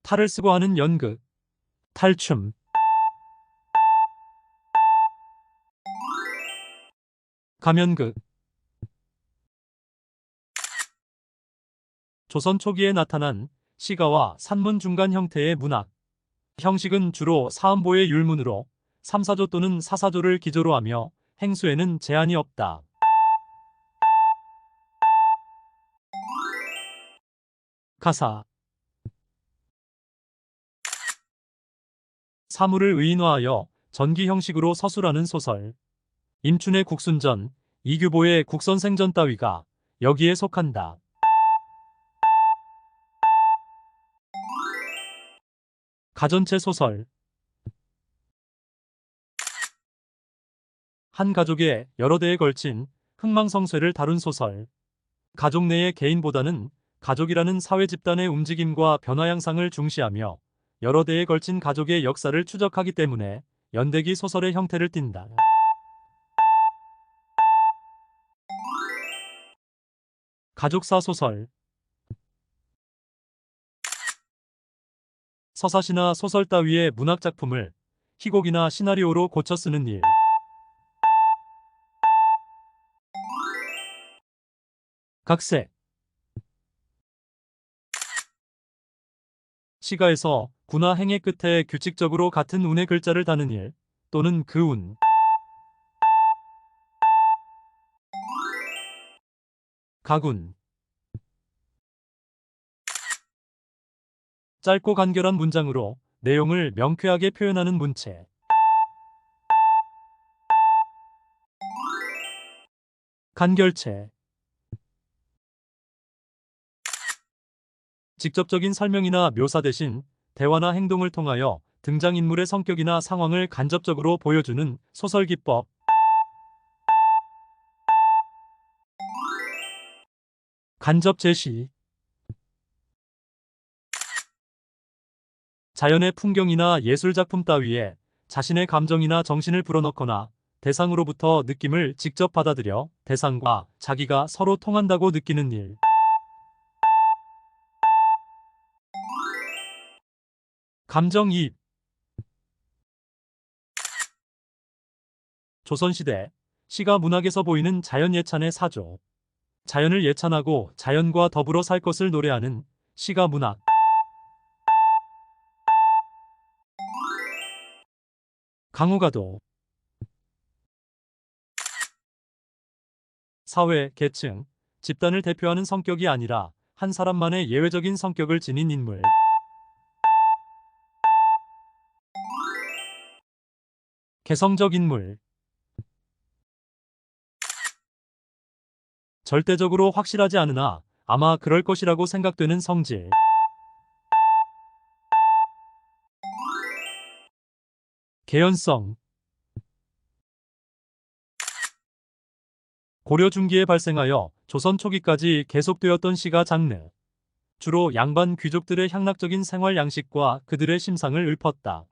탈을 쓰고 하는 연극, 탈춤. 가면극. 조선 초기에 나타난 시가와 산문 중간 형태의 문학. 형식은 주로 사음보의 율문으로 3사조 또는 4사조를 기조로 하며 행수에는 제한이 없다. 가사. 사물을 의인화하여 전기 형식으로 서술하는 소설. 임춘의 국순전, 이규보의 국선생전 따위가 여기에 속한다. 가전체 소설. 한 가족의 여러 대에 걸친 흥망성쇠를 다룬 소설. 가족 내의 개인보다는 가족이라는 사회 집단의 움직임과 변화 양상을 중시하며 여러 대에 걸친 가족의 역사를 추적하기 때문에 연대기 소설의 형태를 띈다. 가족사 소설. 서사시나 소설 따위의 문학작품을 희곡이나 시나리오로 고쳐 쓰는 일. 각색. 시가에서 구나 행의 끝에 규칙적으로 같은 운의 글자를 다는 일 또는 그 운. 가군. 짧고 간결한 문장으로 내용을 명쾌하게 표현하는 문체. 간결체. 직접적인 설명이나 묘사 대신 대화나 행동을 통하여 등장인물의 성격이나 상황을 간접적으로 보여주는 소설 기법. 간접 제시. 자연의 풍경이나 예술작품 따위에 자신의 감정이나 정신을 불어넣거나 대상으로부터 느낌을 직접 받아들여 대상과 자기가 서로 통한다고 느끼는 일. 감정이입. 조선시대 시가 문학에서 보이는 자연 예찬의 사조. 자연을 예찬하고 자연과 더불어 살 것을 노래하는 시가 문학. 강호가도. 사회, 계층, 집단을 대표하는 성격이 아니라 한 사람만의 예외적인 성격을 지닌 인물. 개성적 인물. 절대적으로 확실하지 않으나 아마 그럴 것이라고 생각되는 성질. 개연성. 고려 중기에 발생하여 조선 초기까지 계속되었던 시가 장르. 주로 양반 귀족들의 향락적인 생활 양식과 그들의 심상을 읊었다.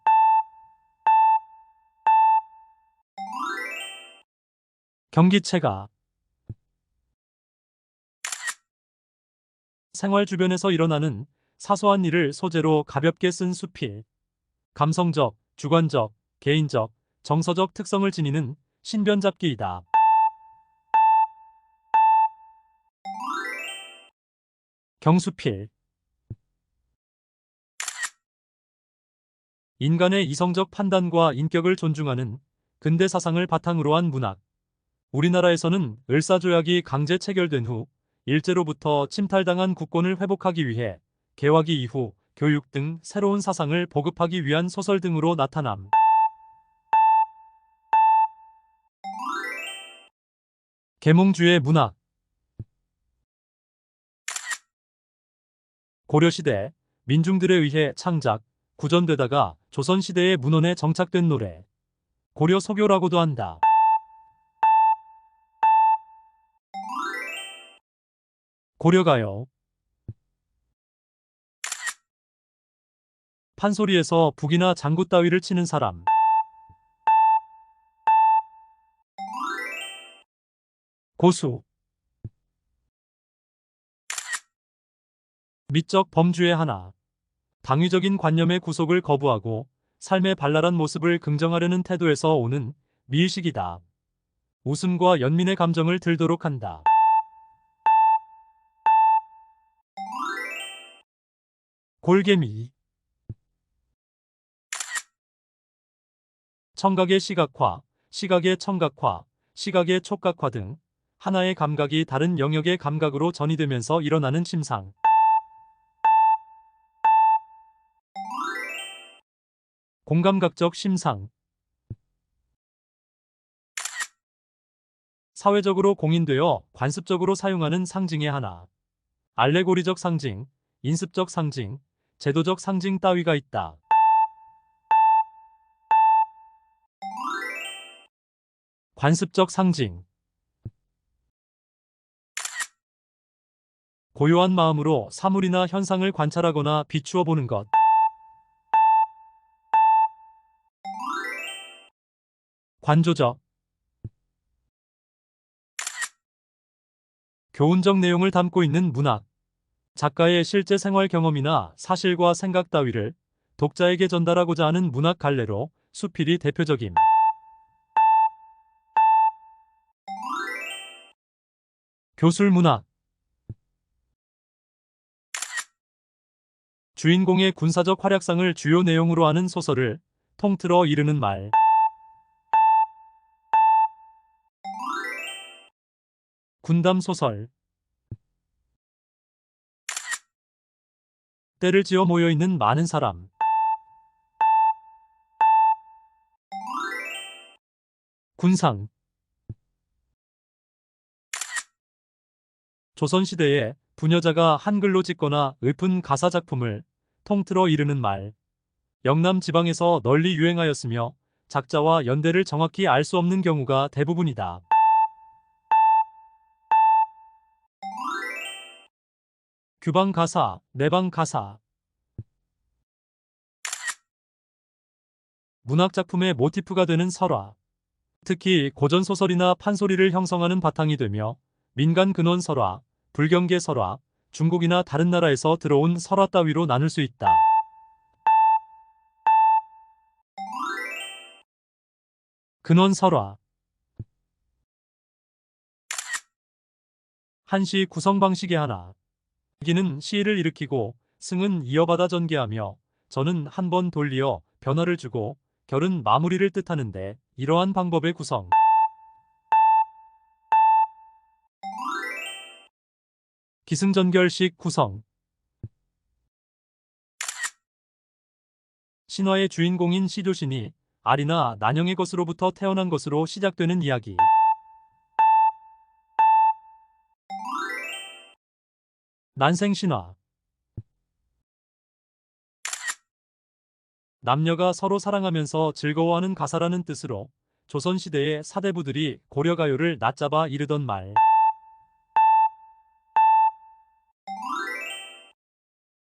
경기체가. 생활 주변에서 일어나는 사소한 일을 소재로 가볍게 쓴 수필. 감성적, 주관적, 개인적, 정서적 특성을 지니는 신변잡기이다. 경수필. 인간의 이성적 판단과 인격을 존중하는 근대 사상을 바탕으로 한 문학. 우리나라에서는 을사조약이 강제 체결된 후 일제로부터 침탈당한 국권을 회복하기 위해 개화기 이후 교육 등 새로운 사상을 보급하기 위한 소설 등으로 나타남. 계몽주의 문학. 고려시대 민중들에 의해 창작, 구전되다가 조선시대의 문헌에 정착된 노래. 고려 소교라고도 한다. 고려가요. 판소리에서 북이나 장구 따위를 치는 사람. 고수. 미적 범주의 하나. 당위적인 관념의 구속을 거부하고 삶의 발랄한 모습을 긍정하려는 태도에서 오는 미의식이다. 웃음과 연민의 감정을 들도록 한다. 골개미. 청각의 시각화, 시각의 청각화, 시각의 촉각화 등 하나의 감각이 다른 영역의 감각으로 전이되면서 일어나는 침상. 공감각적 심상. 사회적으로 공인되어 관습적으로 사용하는 상징의 하나. 알레고리적 상징, 인습적 상징, 제도적 상징 따위가 있다. 관습적 상징. 고요한 마음으로 사물이나 현상을 관찰하거나 비추어 보는 것. 관조적. 교훈적 내용을 담고 있는 문학. 작가의 실제 생활 경험이나 사실과 생각 따위를 독자에게 전달하고자 하는 문학 갈래로 수필이 대표적임. 교술문학. 주인공의 군사적 활약상을 주요 내용으로 하는 소설을 통틀어 이르는 말. 군담소설. 때를 지어 모여있는 많은 사람. 군상. 조선시대에 부녀자가 한글로 짓거나 읊은 가사작품을 통틀어 이르는 말. 영남 지방에서 널리 유행하였으며 작자와 연대를 정확히 알 수 없는 경우가 대부분이다. 규방 가사, 내방 가사. 문학작품의 모티프가 되는 설화. 특히 고전소설이나 판소리를 형성하는 바탕이 되며 민간 근원 설화, 불경계 설화, 중국이나 다른 나라에서 들어온 설화 따위로 나눌 수 있다. 근원 설화. 한시 구성 방식의 하나. 기는 시를 일으키고 승은 이어받아 전개하며 전은 한 번 돌리어 변화를 주고 결은 마무리를 뜻하는데 이러한 방법의 구성. 기승전결식 구성. 신화의 주인공인 시조신이 아리나 난영의 것으로부터 태어난 것으로 시작되는 이야기. 난생신화. 남녀가 서로 사랑하면서 즐거워하는 가사라는 뜻으로 조선시대의 사대부들이 고려가요를 낮잡아 이르던 말.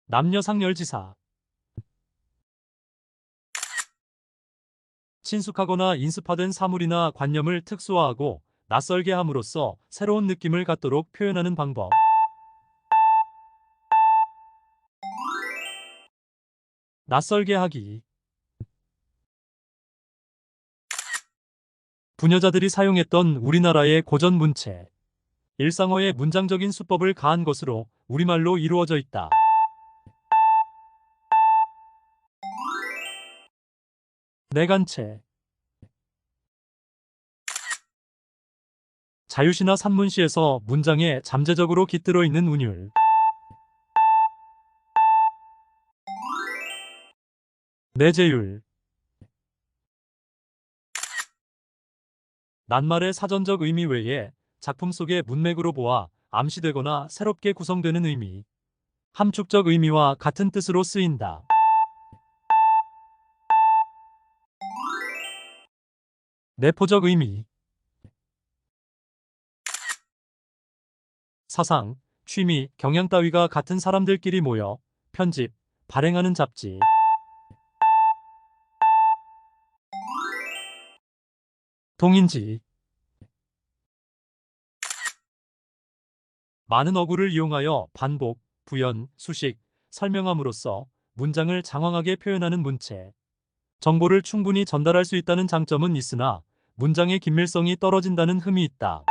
남녀상열지사. 친숙하거나 인습화된 사물이나 관념을 특수화하고 낯설게 함으로써 새로운 느낌을 갖도록 표현하는 방법. 낯설게 하기. 부녀자들이 사용했던 우리나라의 고전 문체. 일상어의 문장적인 수법을 가한 것으로 우리말로 이루어져 있다. 내간체. 자유시나 산문시에서 문장에 잠재적으로 깃들어 있는 운율. 내재율. 낱말의 사전적 의미 외에 작품 속의 문맥으로 보아 암시되거나 새롭게 구성되는 의미. 함축적 의미와 같은 뜻으로 쓰인다. 내포적 의미. 사상, 취미, 경향 따위가 같은 사람들끼리 모여 편집, 발행하는 잡지. 동인지. 많은 어구를 이용하여 반복, 부연, 수식, 설명함으로써 문장을 장황하게 표현하는 문체. 정보를 충분히 전달할 수 있다는 장점은 있으나 문장의 긴밀성이 떨어진다는 흠이 있다.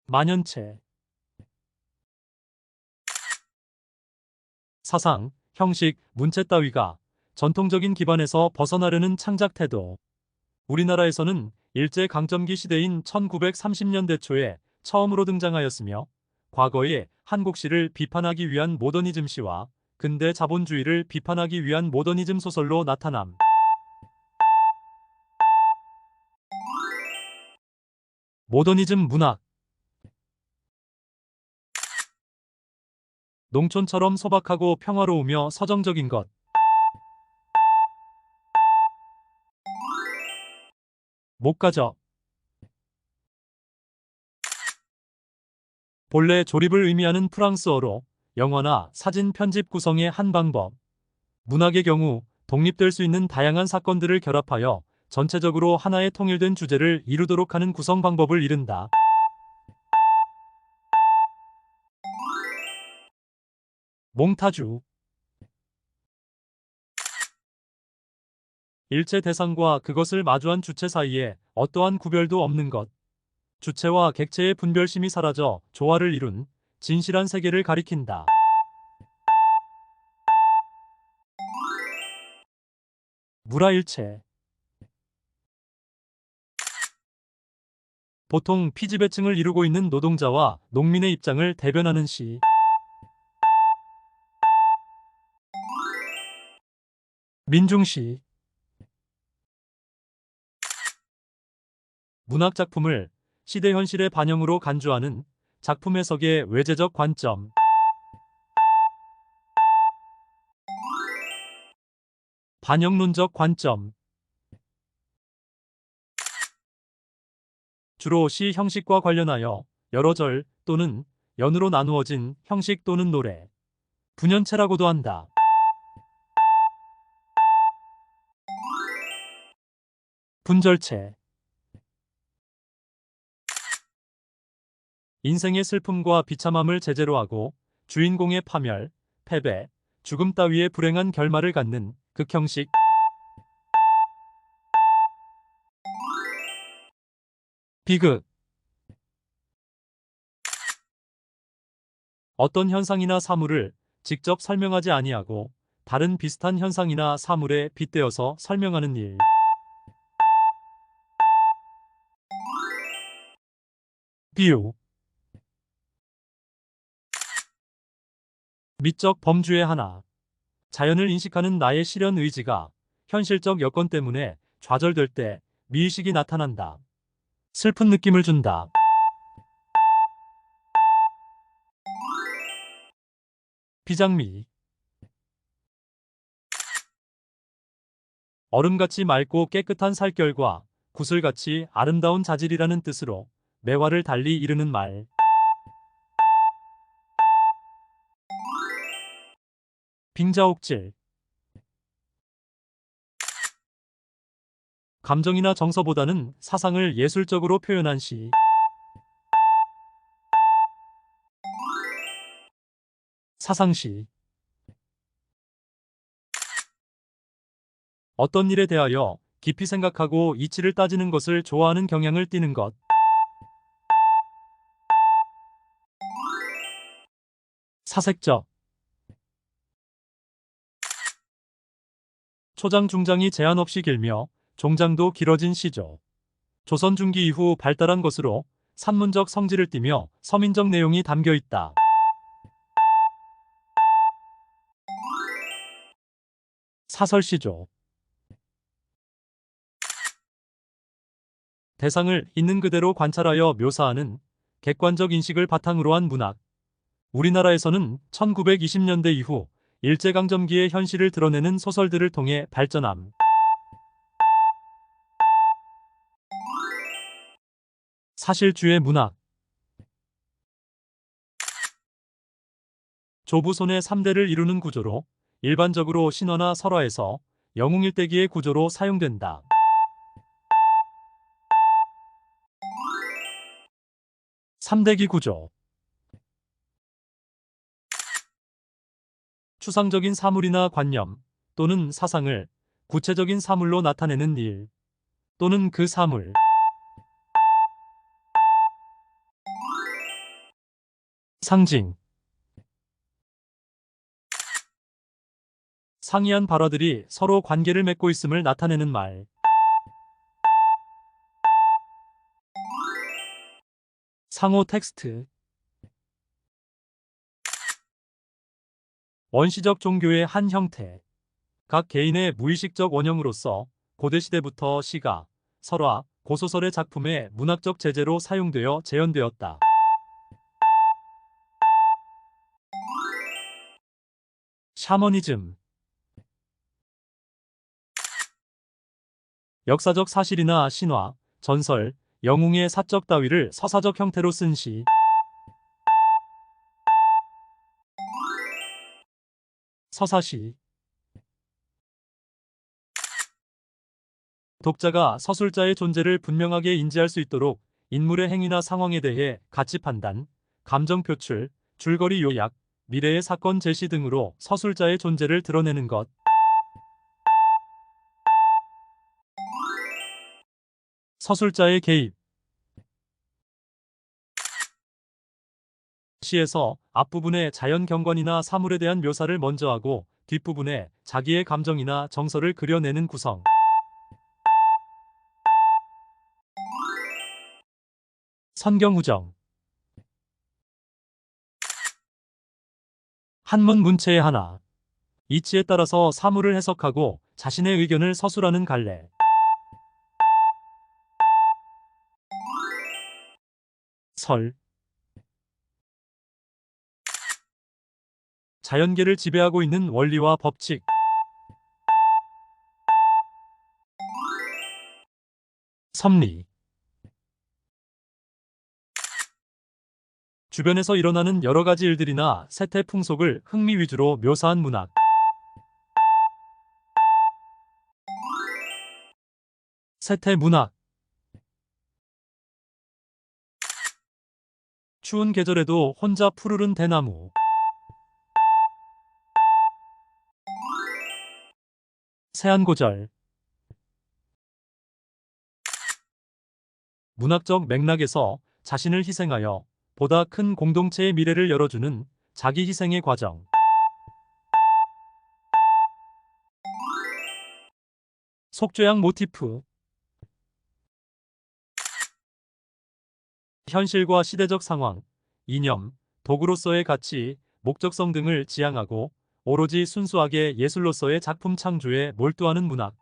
만연체. 사상, 형식, 문체 따위가 전통적인 기반에서 벗어나려는 창작 태도. 우리나라에서는 일제강점기 시대인 1930년대 초에 처음으로 등장하였으며 과거의 한국시를 비판하기 위한 모더니즘 시와 근대 자본주의를 비판하기 위한 모더니즘 소설로 나타남. 모더니즘 문학. 농촌처럼 소박하고 평화로우며 서정적인 것. 목가적. 본래 조립을 의미하는 프랑스어로 영화나 사진 편집 구성의 한 방법. 문학의 경우 독립될 수 있는 다양한 사건들을 결합하여 전체적으로 하나의 통일된 주제를 이루도록 하는 구성 방법을 이른다. 몽타주. 일체 대상과 그것을 마주한 주체 사이에 어떠한 구별도 없는 것. 주체와 객체의 분별심이 사라져 조화를 이룬 진실한 세계를 가리킨다. 무라일체. 보통 피지배층을 이루고 있는 노동자와 농민의 입장을 대변하는 시. 민중시. 문학작품을 시대 현실의 반영으로 간주하는 작품 해석의 외제적 관점. 반영론적 관점. 주로 시 형식과 관련하여 여러 절 또는 연으로 나누어진 형식 또는 노래, 분연체라고도 한다. 분절체. 인생의 슬픔과 비참함을 제재로 하고 주인공의 파멸, 패배, 죽음 따위의 불행한 결말을 갖는 극형식. 비극. 어떤 현상이나 사물을 직접 설명하지 아니하고 다른 비슷한 현상이나 사물에 빗대어서 설명하는 일. 비유. 미적 범주의 하나. 자연을 인식하는 나의 실현 의지가 현실적 여건 때문에 좌절될 때 미의식이 나타난다. 슬픈 느낌을 준다. 비장미. 얼음같이 맑고 깨끗한 살결과 구슬같이 아름다운 자질이라는 뜻으로 매화를 달리 이르는 말. 빙자옥질. 감정이나 정서보다는 사상을 예술적으로 표현한 시. 사상시. 어떤 일에 대하여 깊이 생각하고 이치를 따지는 것을 좋아하는 경향을 띠는 것. 사색적. 초장 중장이 제한 없이 길며 종장도 길어진 시조. 조선 중기 이후 발달한 것으로 산문적 성질을 띠며 서민적 내용이 담겨 있다. 사설시조. 대상을 있는 그대로 관찰하여 묘사하는 객관적 인식을 바탕으로 한 문학. 우리나라에서는 1920년대 이후 일제강점기의 현실을 드러내는 소설들을 통해 발전함. 사실주의 문학. 조부손의 3대를 이루는 구조로 일반적으로 신화나 설화에서 영웅일대기의 구조로 사용된다. 삼대기 구조. 추상적인 사물이나 관념 또는 사상을 구체적인 사물로 나타내는 일 또는 그 사물. 상징. 상이한 발화들이 서로 관계를 맺고 있음을 나타내는 말. 상호 텍스트. 원시적 종교의 한 형태. 각 개인의 무의식적 원형으로서 고대시대부터 시가, 설화, 고소설의 작품의 문학적 제재로 사용되어 재현되었다. 샤머니즘. 역사적 사실이나 신화, 전설, 영웅의 사적 따위를 서사적 형태로 쓴 시. 서사시. 독자가 서술자의 존재를 분명하게 인지할 수 있도록 인물의 행위나 상황에 대해 가치 판단, 감정 표출, 줄거리 요약, 미래의 사건 제시 등으로 서술자의 존재를 드러내는 것. 서술자의 개입. 시에서 앞부분에 자연 경관이나 사물에 대한 묘사를 먼저 하고 뒷부분에 자기의 감정이나 정서를 그려내는 구성. 선경후정. 한문 문체의 하나. 이치에 따라서 사물을 해석하고 자신의 의견을 서술하는 갈래. 설. 자연계를 지배하고 있는 원리와 법칙. 섭리. 주변에서 일어나는 여러 가지 일들이나 세태 풍속을 흥미 위주로 묘사한 문학. 세태 문학. 추운 계절에도 혼자 푸르른 대나무. 세안고절. 문학적 맥락에서 자신을 희생하여 보다 큰 공동체의 미래를 열어주는 자기 희생의 과정. 속죄양 모티프. 현실과 시대적 상황, 이념, 도구로서의 가치, 목적성 등을 지향하고 오로지 순수하게 예술로서의 작품 창조에 몰두하는 문학.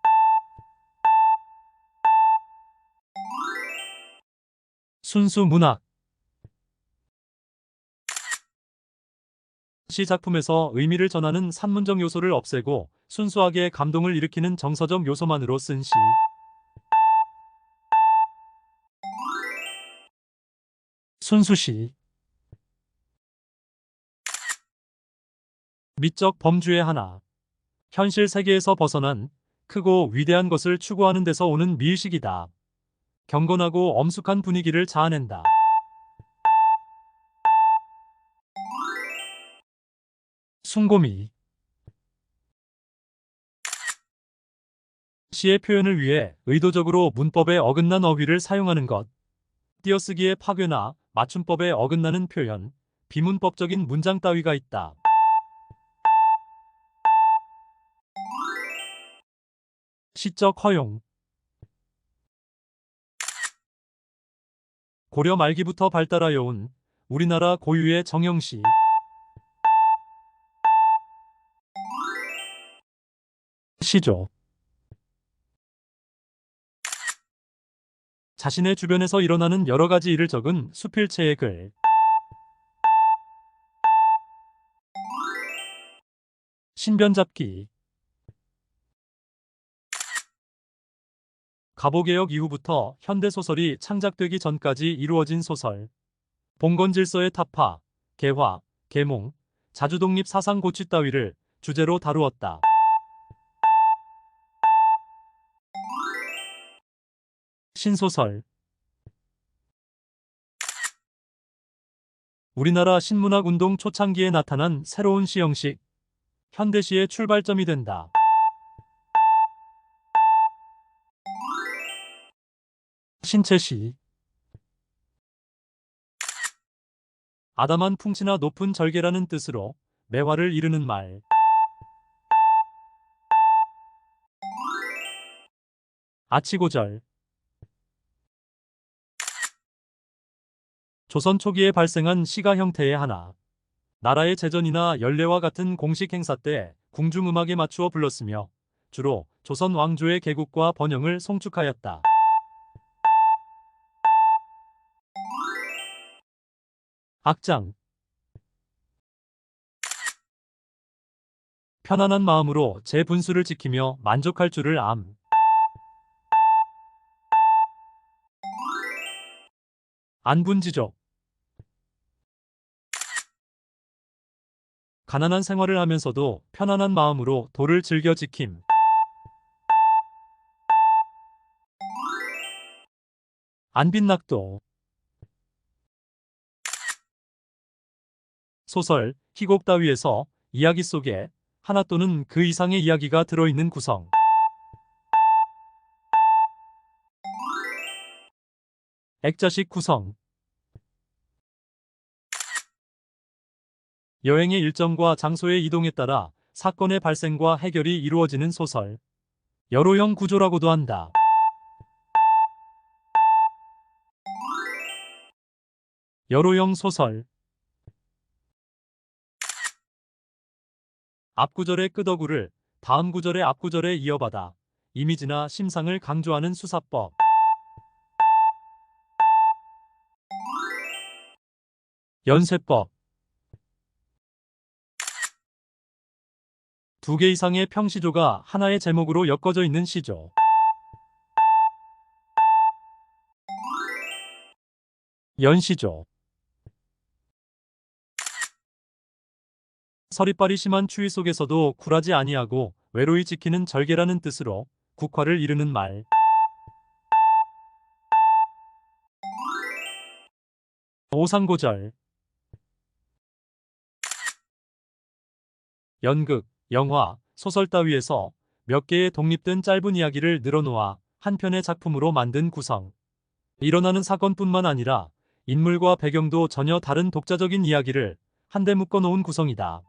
순수 문학. 시 작품에서 의미를 전하는 산문적 요소를 없애고 순수하게 감동을 일으키는 정서적 요소만으로 쓴 시. 순수시. 미적 범주의 하나. 현실 세계에서 벗어난 크고 위대한 것을 추구하는 데서 오는 미의식이다. 경건하고 엄숙한 분위기를 자아낸다. 숭고미. 시의 표현을 위해 의도적으로 문법에 어긋난 어휘를 사용하는 것. 띄어쓰기의 파괴나 맞춤법에 어긋나는 표현, 비문법적인 문장 따위가 있다. 시적 허용. 고려 말기부터 발달하여 온 우리나라 고유의 정형시. 시조. 자신의 주변에서 일어나는 여러 가지 일을 적은 수필체의 글. 신변잡기. 갑오개혁 이후부터 현대소설이 창작되기 전까지 이루어진 소설. 봉건질서의 타파, 개화, 계몽, 자주독립 사상 고취 따위를 주제로 다루었다. 신소설. 우리나라 신문학 운동 초창기에 나타난 새로운 시 형식. 현대시의 출발점이 된다. 신체시. 아담한 풍치나 높은 절개라는 뜻으로 매화를 이르는 말. 아치고절. 조선 초기에 발생한 시가 형태의 하나. 나라의 제전이나 연례와 같은 공식 행사 때 궁중음악에 맞추어 불렀으며 주로 조선 왕조의 개국과 번영을 송축하였다. 악장. 편안한 마음으로 제 분수를 지키며 만족할 줄을 암. 안분지족. 가난한 생활을 하면서도 편안한 마음으로 도를 즐겨 지킴. 안빈낙도. 소설, 희곡 따위에서 이야기 속에 하나 또는 그 이상의 이야기가 들어있는 구성. 액자식 구성. 여행의 일정과 장소의 이동에 따라 사건의 발생과 해결이 이루어지는 소설. 여로형 구조라고도 한다. 여로형 소설. 앞구절의 끄더구를 다음 구절의 앞구절에 이어받아 이미지나 심상을 강조하는 수사법. 연쇄법. 두 개 이상의 평시조가 하나의 제목으로 엮어져 있는 시조. 연시조. 서리빨이 심한 추위 속에서도 굴하지 아니하고 외로이 지키는 절개라는 뜻으로 국화를 이르는 말. 오상고절. 연극, 영화, 소설 따위에서 몇 개의 독립된 짧은 이야기를 늘어놓아 한 편의 작품으로 만든 구성. 일어나는 사건뿐만 아니라 인물과 배경도 전혀 다른 독자적인 이야기를 한데 묶어놓은 구성이다.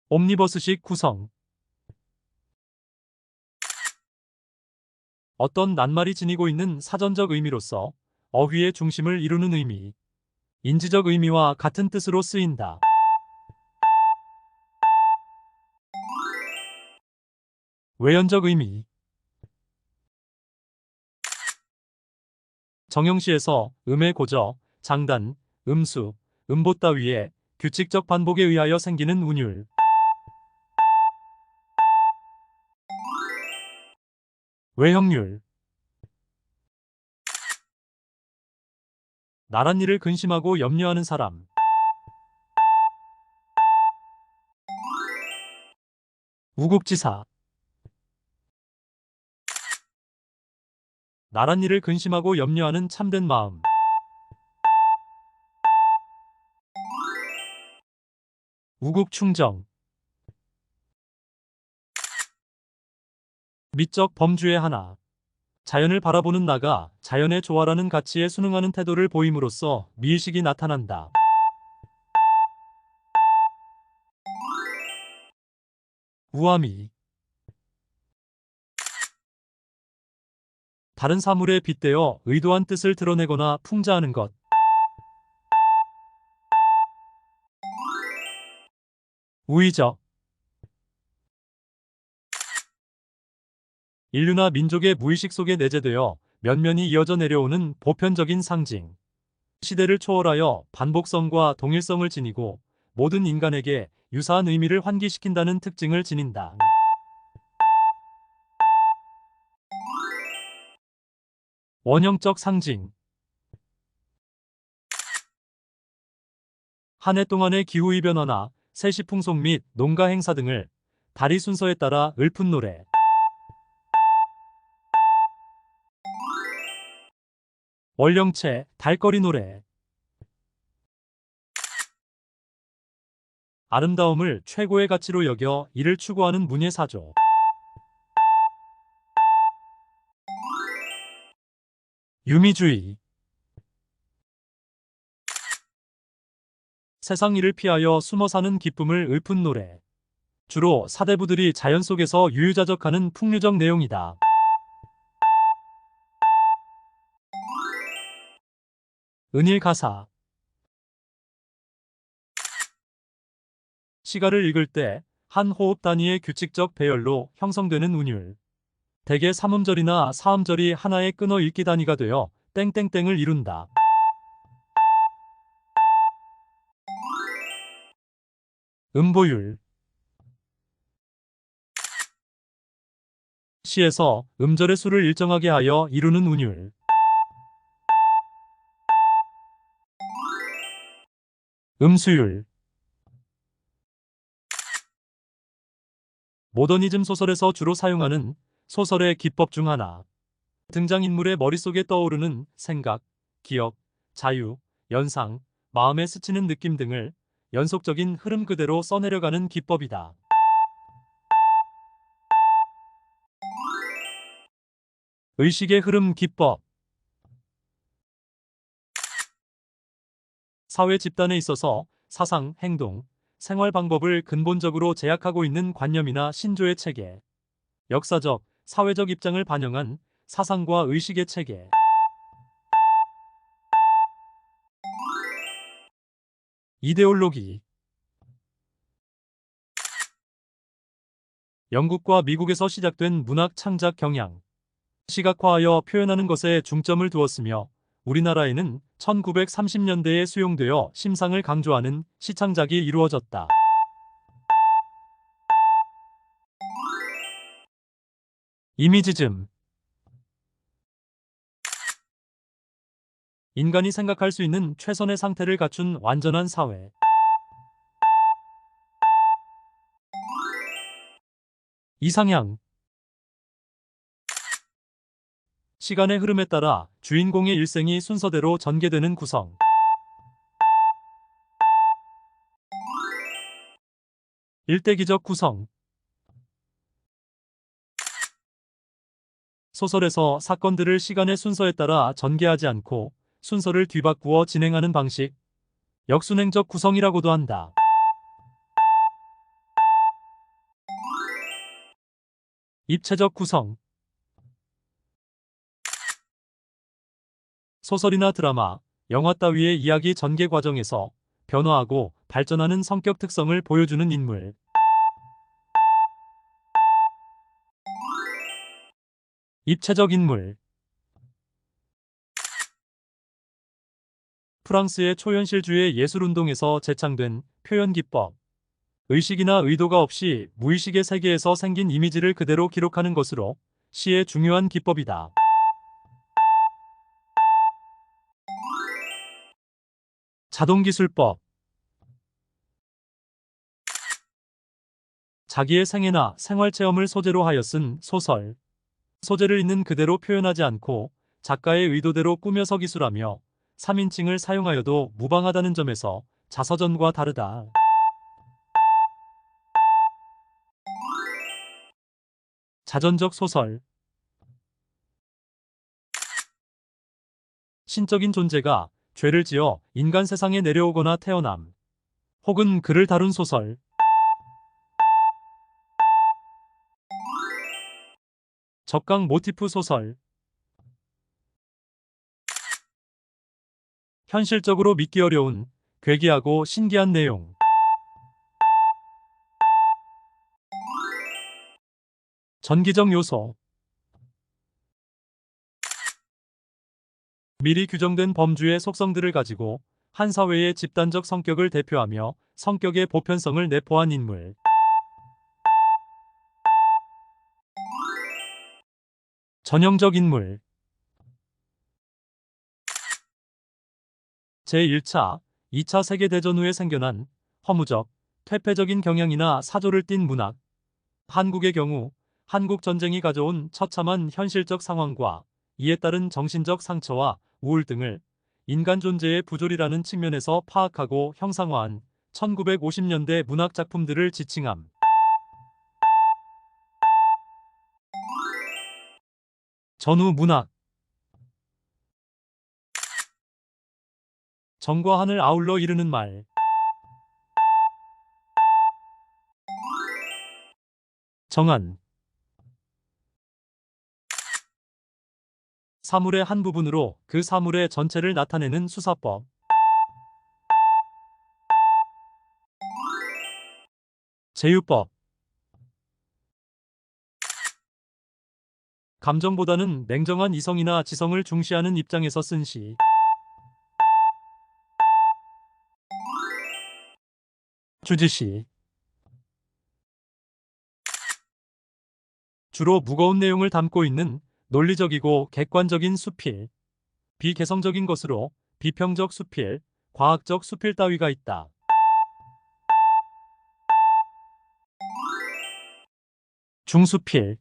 옴니버스식 구성. 어떤 낱말이 지니고 있는 사전적 의미로서 어휘의 중심을 이루는 의미, 인지적 의미와 같은 뜻으로 쓰인다. 외연적 의미. 정형시에서 음의 고저, 장단, 음수, 음보 따위의 규칙적 반복에 의하여 생기는 운율. 외형률. 나란 일을 근심하고 염려하는 사람. 우국지사. 나란 일을 근심하고 염려하는 참된 마음. 우국충정. 미적 범주의 하나. 자연을 바라보는 나가 자연의 조화라는 가치에 순응하는 태도를 보임으로써 미의식이 나타난다. 우아미. 다른 사물에 빗대어 의도한 뜻을 드러내거나 풍자하는 것. 우의적. 인류나 민족의 무의식 속에 내재되어 면면이 이어져 내려오는 보편적인 상징. 시대를 초월하여 반복성과 동일성을 지니고 모든 인간에게 유사한 의미를 환기시킨다는 특징을 지닌다. 원형적 상징. 한 해 동안의 기후의 변화나 세시 풍속 및 농가 행사 등을 달이 순서에 따라 읊은 노래. 월령체, 달거리 노래. 아름다움을 최고의 가치로 여겨 이를 추구하는 문예사조. 유미주의. 세상 일을 피하여 숨어 사는 기쁨을 읊은 노래. 주로 사대부들이 자연 속에서 유유자적하는 풍류적 내용이다. 은일가사. 시가를 읽을 때 한 호흡 단위의 규칙적 배열로 형성되는 운율. 대개 3음절이나 4음절이 하나의 끊어 읽기 단위가 되어 땡땡땡을 이룬다. 음보율. 시에서 음절의 수를 일정하게 하여 이루는 운율. 음수율. 모더니즘 소설에서 주로 사용하는 소설의 기법 중 하나. 등장인물의 머릿속에 떠오르는 생각, 기억, 자유, 연상, 마음에 스치는 느낌 등을 연속적인 흐름 그대로 써내려가는 기법이다. 의식의 흐름 기법. 사회 집단에 있어서 사상, 행동, 생활 방법을 근본적으로 제약하고 있는 관념이나 신조의 체계, 역사적, 사회적 입장을 반영한 사상과 의식의 체계. 이데올로기. 영국과 미국에서 시작된 문학 창작 경향. 시각화하여 표현하는 것에 중점을 두었으며 우리나라에는 1930년대에 수용되어 심상을 강조하는 시창작이 이루어졌다. 이미지즘. 인간이 생각할 수 있는 최선의 상태를 갖춘 완전한 사회. 이상향. 시간의 흐름에 따라 주인공의 일생이 순서대로 전개되는 구성. 일대기적 구성. 소설에서 사건들을 시간의 순서에 따라 전개하지 않고 순서를 뒤바꾸어 진행하는 방식. 역순행적 구성이라고도 한다. 입체적 구성. 소설이나 드라마, 영화 따위의 이야기 전개 과정에서 변화하고 발전하는 성격 특성을 보여주는 인물. 입체적 인물. 프랑스의 초현실주의 예술운동에서 제창된 표현기법. 의식이나 의도가 없이 무의식의 세계에서 생긴 이미지를 그대로 기록하는 것으로 시의 중요한 기법이다. 자동기술법. 자기의 생애나 생활체험을 소재로 하여 쓴 소설. 소재를 있는 그대로 표현하지 않고 작가의 의도대로 꾸며서 기술하며 3인칭을 사용하여도 무방하다는 점에서 자서전과 다르다. 자전적 소설. 신적인 존재가 죄를 지어 인간 세상에 내려오거나 태어남, 혹은 그를 다룬 소설. 적강 모티프 소설. 현실적으로 믿기 어려운 괴기하고 신기한 내용. 전기적 요소. 미리 규정된 범주의 속성들을 가지고 한 사회의 집단적 성격을 대표하며 성격의 보편성을 내포한 인물. 전형적 인물. 제1차, 2차 세계대전 후에 생겨난 허무적, 퇴폐적인 경향이나 사조를 띤 문학. 한국의 경우 한국전쟁이 가져온 처참한 현실적 상황과 이에 따른 정신적 상처와 우울 등을 인간 존재의 부조리라는 측면에서 파악하고 형상화한 1950년대 문학 작품들을 지칭함. 전후 문학. 정과 한을 아울러 이르는 말. 정한. 사물의 한 부분으로 그 사물의 전체를 나타내는 수사법. 제유법. 감정보다는 냉정한 이성이나 지성을 중시하는 입장에서 쓴 시. 주지시. 주로 무거운 내용을 담고 있는 논리적이고 객관적인 수필. 비개성적인 것으로 비평적 수필, 과학적 수필 따위가 있다. 중수필.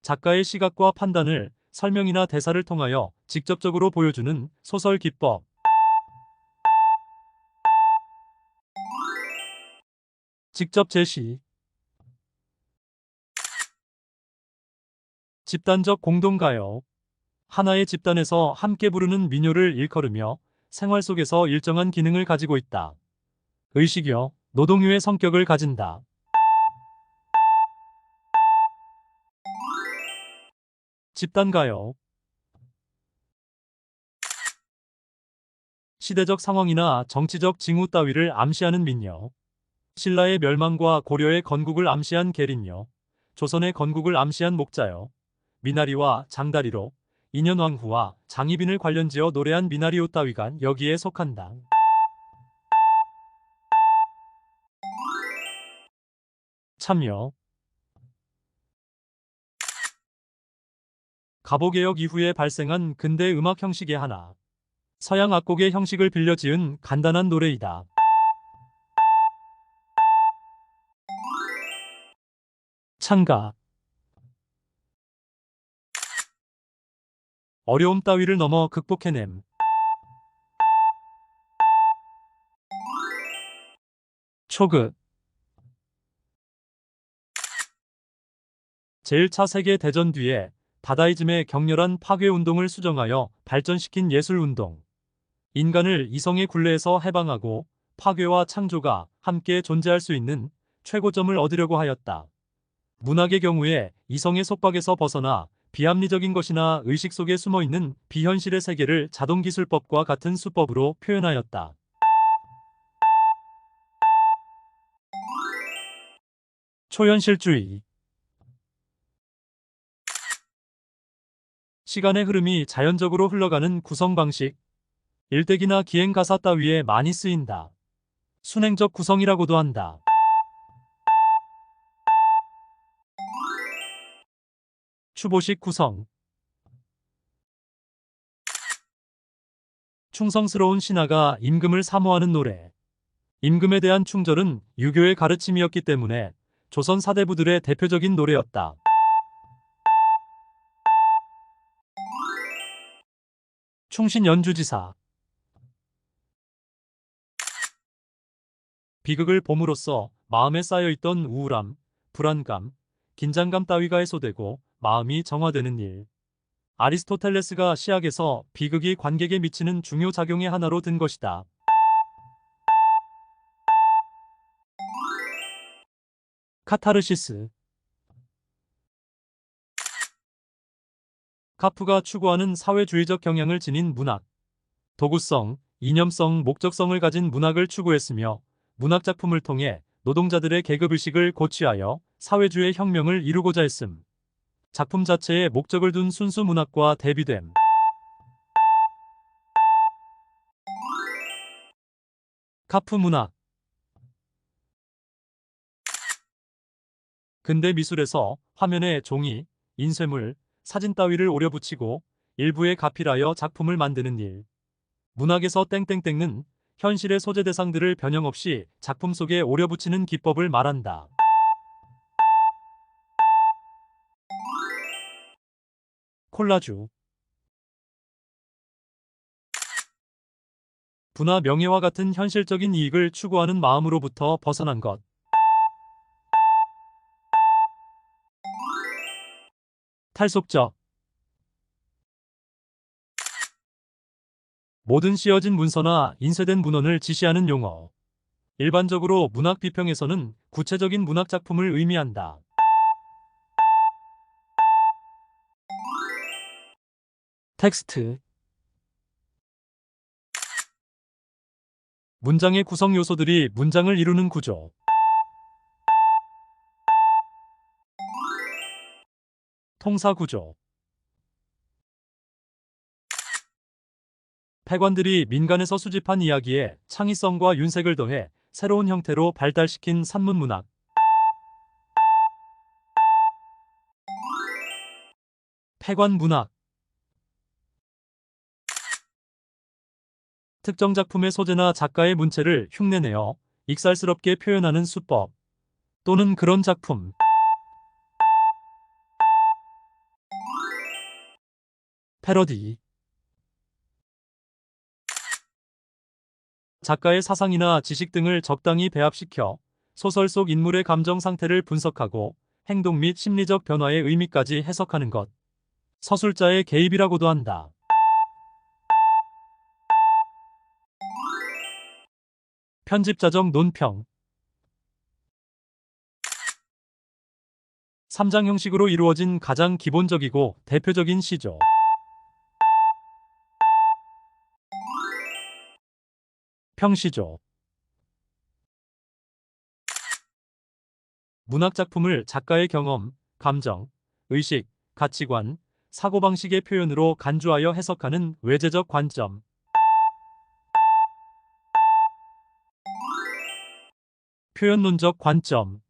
작가의 시각과 판단을 설명이나 대사를 통하여 직접적으로 보여주는 소설 기법. 직접 제시. 집단적 공동가요. 하나의 집단에서 함께 부르는 민요를 일컬으며 생활 속에서 일정한 기능을 가지고 있다. 의식여, 노동요의 성격을 가진다. 집단가요. 시대적 상황이나 정치적 징후 따위를 암시하는 민요. 신라의 멸망과 고려의 건국을 암시한 계린요. 조선의 건국을 암시한 목자요. 미나리와 장다리로 인현왕후와 장희빈을 관련지어 노래한 미나리오 따위가 여기에 속한다. 참여. 가보개혁 이후에 발생한 근대 음악 형식의 하나. 서양 악곡의 형식을 빌려 지은 간단한 노래이다. 창가. 어려움 따위를 넘어 극복해냄. 초급. 제1차 세계대전 뒤에 다다이즘의 격렬한 파괴운동을 수정하여 발전시킨 예술운동. 인간을 이성의 굴레에서 해방하고 파괴와 창조가 함께 존재할 수 있는 최고점을 얻으려고 하였다. 문학의 경우에 이성의 속박에서 벗어나 비합리적인 것이나 의식 속에 숨어있는 비현실의 세계를 자동기술법과 같은 수법으로 표현하였다. 초현실주의. 시간의 흐름이 자연적으로 흘러가는 구성 방식. 일대기나 기행가사 따위에 많이 쓰인다. 순행적 구성이라고도 한다. 추보식 구성. 충성스러운 신하가 임금을 사모하는 노래. 임금에 대한 충절은 유교의 가르침이었기 때문에 조선 사대부들의 대표적인 노래였다. 충신 연주지사. 비극을 봄으로써 마음에 쌓여있던 우울함, 불안감, 긴장감 따위가 해소되고 마음이 정화되는 일. 아리스토텔레스가 시학에서 비극이 관객에 미치는 중요 작용의 하나로 든 것이다. 카타르시스. 카프가 추구하는 사회주의적 경향을 지닌 문학. 도구성, 이념성, 목적성을 가진 문학을 추구했으며 문학작품을 통해 노동자들의 계급의식을 고취하여 사회주의 혁명을 이루고자 했음. 작품 자체에 목적을 둔 순수 문학과 대비됨. 카프 문학. 근대 미술에서 화면에 종이, 인쇄물, 사진 따위를 오려 붙이고 일부에 가필하여 작품을 만드는 일. 문학에서 땡땡땡은 현실의 소재 대상들을 변형 없이 작품 속에 오려 붙이는 기법을 말한다. 콜라주. 부나 명예와 같은 현실적인 이익을 추구하는 마음으로부터 벗어난 것. 탈속적. 모든 씌어진 문서나 인쇄된 문헌을 지시하는 용어. 일반적으로 문학 비평에서는 구체적인 문학 작품을 의미한다. 텍스트. 문장의 구성 요소들이 문장을 이루는 구조. 통사 구조. 패관들이 민간에서 수집한 이야기에 창의성과 윤색을 더해 새로운 형태로 발달시킨 산문문학. 패관문학. 특정 작품의 소재나 작가의 문체를 흉내내어 익살스럽게 표현하는 수법 또는 그런 작품. 패러디. 작가의 사상이나 지식 등을 적당히 배합시켜 소설 속 인물의 감정 상태를 분석하고 행동 및 심리적 변화의 의미까지 해석하는 것. 서술자의 개입이라고도 한다. 편집자적 논평. 3장 형식으로 이루어진 가장 기본적이고 대표적인 시조. 평시조. 문학작품을 작가의 경험, 감정, 의식, 가치관, 사고방식의 표현으로 간주하여 해석하는 외재적 관점. 표현론적 관점.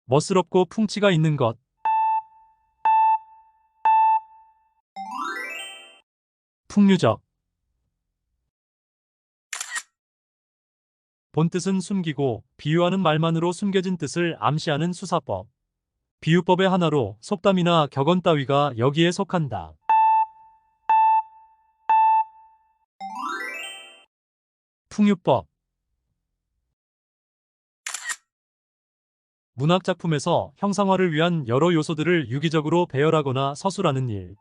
멋스럽고 풍치가 있는 것. 풍류적. 본뜻은 숨기고 비유하는 말만으로 숨겨진 뜻을 암시하는 수사법. 비유법의 하나로 속담이나 격언 따위가 여기에 속한다. 풍유법. 문학작품에서 형상화를 위한 여러 요소들을 유기적으로 배열하거나 서술하는 일.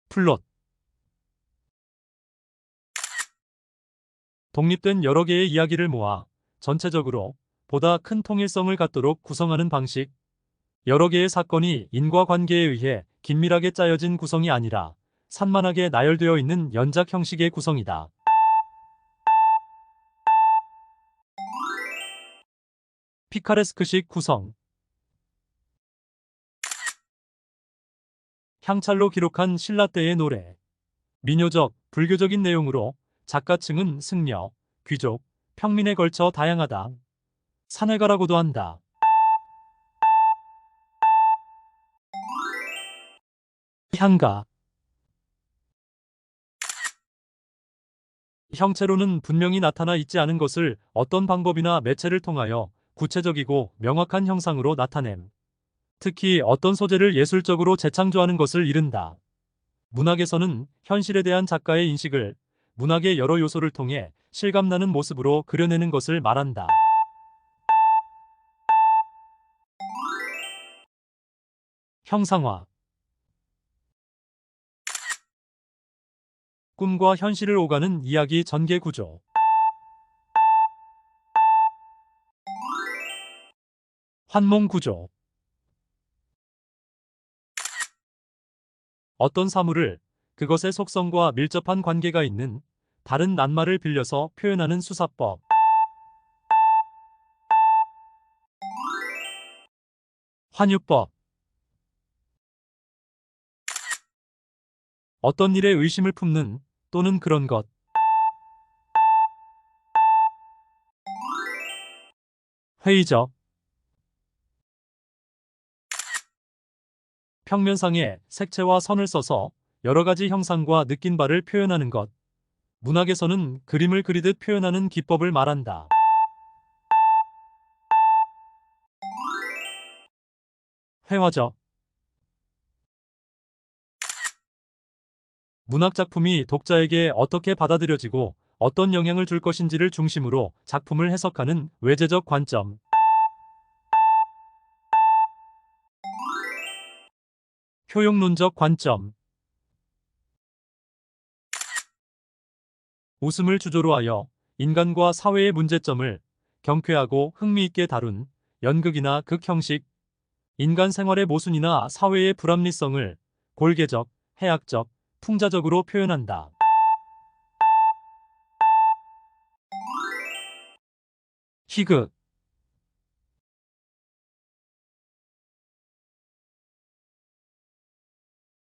플롯. 독립된 여러 개의 이야기를 모아 전체적으로 보다 큰 통일성을 갖도록 구성하는 방식. 여러 개의 사건이 인과관계에 의해 긴밀하게 짜여진 구성이 아니라 산만하게 나열되어 있는 연작 형식의 구성이다. 피카레스크식 구성. 향찰로 기록한 신라 때의 노래. 민요적, 불교적인 내용으로 작가층은 승려, 귀족, 평민에 걸쳐 다양하다. 산회가라고도 한다. 향가. 형체로는 분명히 나타나 있지 않은 것을 어떤 방법이나 매체를 통하여 구체적이고 명확한 형상으로 나타냄. 특히 어떤 소재를 예술적으로 재창조하는 것을 이른다. 문학에서는 현실에 대한 작가의 인식을 문학의 여러 요소를 통해 실감나는 모습으로 그려내는 것을 말한다. 형상화. 꿈과 현실을 오가는 이야기 전개 구조. 환몽 구조. 어떤 사물을 그것의 속성과 밀접한 관계가 있는 다른 낱말을 빌려서 표현하는 수사법. 환유법. 어떤 일에 의심을 품는 또는 그런 것. 회의적. 평면상에 색채와 선을 써서 여러 가지 형상과 느낀 바를 표현하는 것. 문학에서는 그림을 그리듯 표현하는 기법을 말한다. 회화적. 문학작품이 독자에게 어떻게 받아들여지고 어떤 영향을 줄 것인지를 중심으로 작품을 해석하는 외재적 관점. 효용론적 관점. 웃음을 주조로 하여 인간과 사회의 문제점을 경쾌하고 흥미있게 다룬 연극이나 극 형식, 인간 생활의 모순이나 사회의 불합리성을 골개적, 해학적, 풍자적으로 표현한다. 희극.